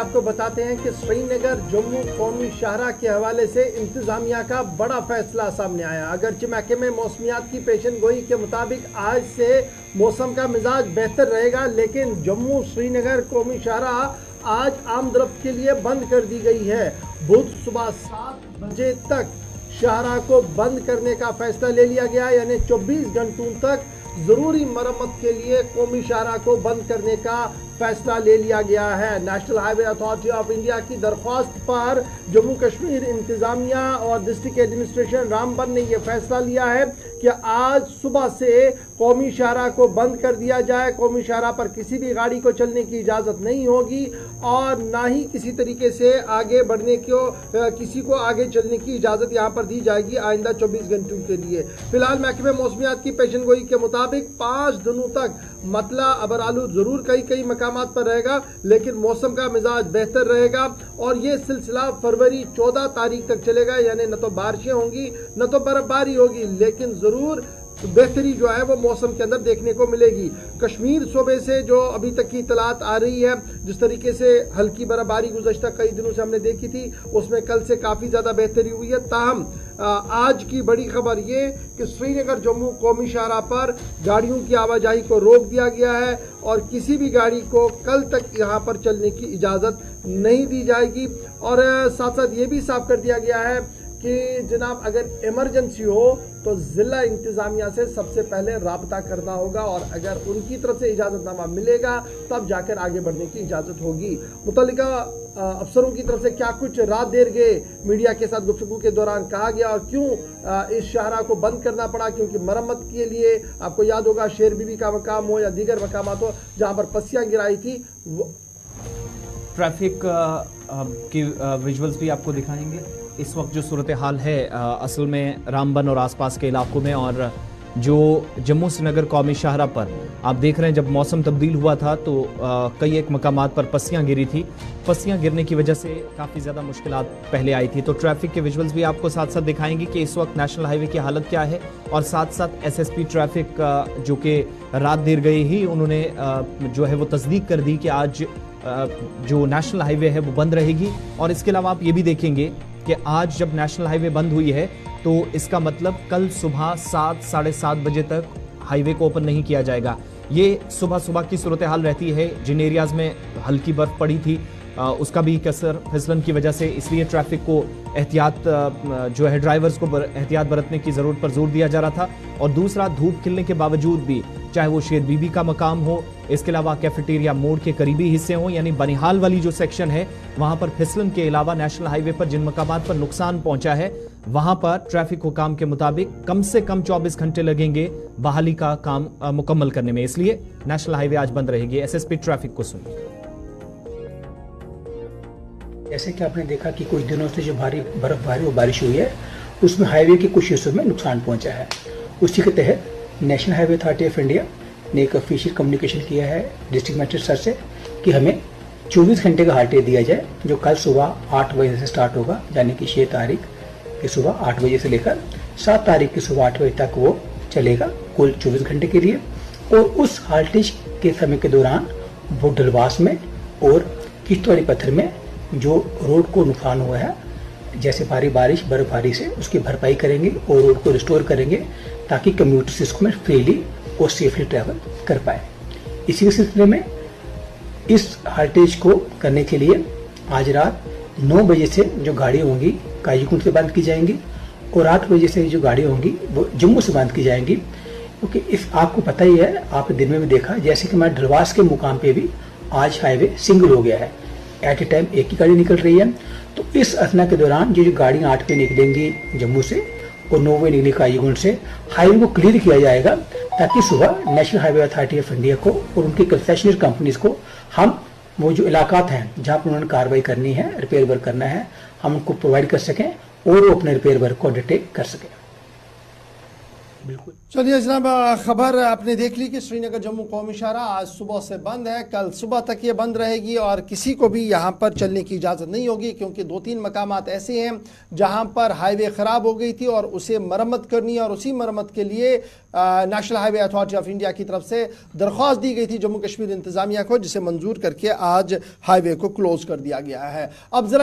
आपको बताते हैं कि श्रीनगर जम्मू कौमी शाहरा के हवाले से इंतजामिया का बड़ा फैसला सामने आया। अगरचे महकमे मौसमियात की पेशन गोई के मुताबिक आज से मौसम का मिजाज बेहतर रहेगा, लेकिन जम्मू श्रीनगर कौमी शाहरा आज आमदरफ्त के लिए बंद कर दी गई है। बुध सुबह 7 बजे तक शाहरा को बंद करने का फैसला ले लिया गया, यानी 24 घंटों तक ज़रूरी मरम्मत के लिए कौमी शाहरा को बंद करने का फैसला ले लिया गया है। National highway authority of India की दरख्वास्त पर जम्मू कश्मीर इंतजामिया और डिस्ट्रिक्ट एडमिनिस्ट्रेशन रामबन ने यह फैसला लिया है कि आज सुबह से कौमी शाहरा को बंद कर दिया जाए। कौमी शाहरा पर किसी भी गाड़ी को चलने की इजाज़त नहीं होगी और ना ही किसी तरीके से आगे बढ़ने को किसी को आगे चलने की इजाज़त यहाँ पर दी जाएगी आइंदा 24 घंटों के लिए। फिलहाल महकमे मौसमियात की पेशन गोई के मुताबिक 5 दिनों तक मतला अबर आलू जरूर कई मकामात पर रहेगा, लेकिन मौसम का मिजाज बेहतर रहेगा और ये सिलसिला फरवरी 14 तारीख तक चलेगा। यानी न तो बारिशें होंगी न तो बर्फबारी होगी, लेकिन जरूर बेहतरी जो है वो मौसम के अंदर देखने को मिलेगी। कश्मीर सूबे से जो अभी तक की इतलात आ रही है, जिस तरीके से हल्की बर्फबारी गुज़श्ता कई दिनों से हमने देखी थी, उसमें कल से काफ़ी ज़्यादा बेहतरी हुई है। ताहम आज की बड़ी खबर ये कि श्रीनगर जम्मू कौमी शाहरा पर गाड़ियों की आवाजाही को रोक दिया गया है और किसी भी गाड़ी को कल तक यहाँ पर चलने की इजाज़त नहीं दी जाएगी। और साथ साथ ये भी साफ कर दिया गया है कि जनाब अगर इमरजेंसी हो तो ज़िला इंतज़ामिया से सबसे पहले राब्ता करना होगा और अगर उनकी तरफ से इजाज़तनामा मिलेगा तब जाकर आगे बढ़ने की इजाज़त होगी। मुतल्लिका अफसरों की तरफ से क्या कुछ रात देर गए मीडिया के साथ गुफ्तगू के दौरान कहा गया और क्यों इस शाहरा को बंद करना पड़ा, क्योंकि मरम्मत के लिए आपको याद होगा शेर बीबी का मकाम हो या दीगर मकामात हो जहाँ पर पस्सियाँ गिराई थी। ट्रैफिक की विजुअल्स भी आपको दिखाएंगे। इस वक्त जो सूरत हाल है असल में रामबन और आसपास के इलाकों में, और जो जम्मू श्रीनगर कौमी शाहरा पर आप देख रहे हैं जब मौसम तब्दील हुआ था तो कई एक मकामात पर पस्सियां गिरी थी। पस्सियां गिरने की वजह से काफ़ी ज़्यादा मुश्किलात पहले आई थी। तो ट्रैफिक के विजुअल्स भी आपको साथ साथ दिखाएंगे कि इस वक्त नेशनल हाईवे की हालत क्या है, और साथ साथ एसएसपी ट्रैफिक जो कि रात देर गई ही उन्होंने जो है वो तस्दीक कर दी कि आज जो नेशनल हाईवे है वो बंद रहेगी। और इसके अलावा आप ये भी देखेंगे कि आज जब नेशनल हाईवे बंद हुई है तो इसका मतलब कल सुबह 7 साढ़े 7 बजे तक हाईवे को ओपन नहीं किया जाएगा। ये सुबह सुबह की सूरत हाल रहती है। जिन एरियाज़ में हल्की बर्फ पड़ी थी उसका भी कसर फिसलन की वजह से, इसलिए ट्रैफिक को एहतियात जो है ड्राइवर्स को एहतियात बरतने की ज़रूरत पर जोर दिया जा रहा था। और दूसरा, धूप खिलने के बावजूद भी चाहे वो शेर बीबी का मकाम हो, इसके अलावा कैफेटेरिया मोड़ के करीबी हिस्से हों, यानी बनिहाल वाली जो सेक्शन है वहाँ पर फिसलन के अलावा नेशनल हाईवे पर जिन मकामात पर नुकसान पहुँचा है वहाँ पर ट्रैफिक हुकाम के मुताबिक कम से कम 24 घंटे लगेंगे बहाली का काम मुकम्मल करने में। इसलिए नेशनल हाईवे आज बंद रहेगी। एसएसपी ट्रैफिक को सुनिए। जैसे कि आपने देखा कि कुछ दिनों से जो भारी बर्फबारी और बारिश हुई है उसमें हाईवे के कुछ हिस्सों में नुकसान पहुंचा है। उसी के तहत national highway authority of India ने एक ऑफिशियल कम्युनिकेशन किया है डिस्ट्रिक्ट मजिस्ट्रेट सर से कि हमें 24 घंटे का हाल्ट दिया जाए, जो कल सुबह 8 बजे से स्टार्ट होगा, यानी कि 6 तारीख की सुबह 8 बजे से लेकर 7 तारीख की सुबह 8 बजे तक वो चलेगा कुल 24 घंटे के लिए। और उस हाल्टेज के समय के दौरान वो डलवास में और किश्तवाड़ी पत्थर में जो रोड को नुकसान हुआ है, जैसे भारी बारिश बर्फबारी से, उसकी भरपाई करेंगे और रोड को रिस्टोर करेंगे ताकि कम्यूटर्स इसको फ्रीली और सेफली ट्रैवल कर पाए। इसी सिलसिले में इस हाल्टेज को करने के लिए आज रात 9 बजे से जो गाड़ी होंगी काजीकुंड से बंद की जाएंगी और 8 बजे से जो गाड़ी होंगी वो जम्मू से बंद की जाएंगी। क्योंकि इस आपको पता ही है, आपने दिन में भी देखा, जैसे कि हमारे डलवास के मुकाम पे भी आज हाईवे सिंगल हो गया है, एट ए टाइम एक ही गाड़ी निकल रही है। तो इस अथना के दौरान जो गाड़ियाँ 8 पे निकलेंगी जम्मू से और 9 बजे निकलेंगी काजीकुंड से, हाईवे को क्लियर किया जाएगा ताकि सुबह national highway authority of India को और उनकी कंसेशनर कंपनीज को हम वो जो इलाकात हैं जहाँ पर उन्होंने कार्रवाई करनी है, रिपेयर वर्क करना है, हम उनको प्रोवाइड कर सकें और वो अपने रिपेयर वर्क को अंडरटेक कर सकें। बिल्कुल। चलिए जनाब, खबर आपने देख ली कि श्रीनगर जम्मू कौमी शाहरा आज सुबह से बंद है, कल सुबह तक ये बंद रहेगी और किसी को भी यहाँ पर चलने की इजाज़त नहीं होगी, क्योंकि 2-3 मकामात ऐसे हैं जहाँ पर हाईवे ख़राब हो गई थी और उसे मरम्मत करनी है और उसी मरम्मत के लिए national highway authority of India की तरफ से दरख्वास्त दी गई थी जम्मू कश्मीर इंतज़ामिया को, जिसे मंजूर करके आज हाईवे को क्लोज़ कर दिया गया है। अब ज़रा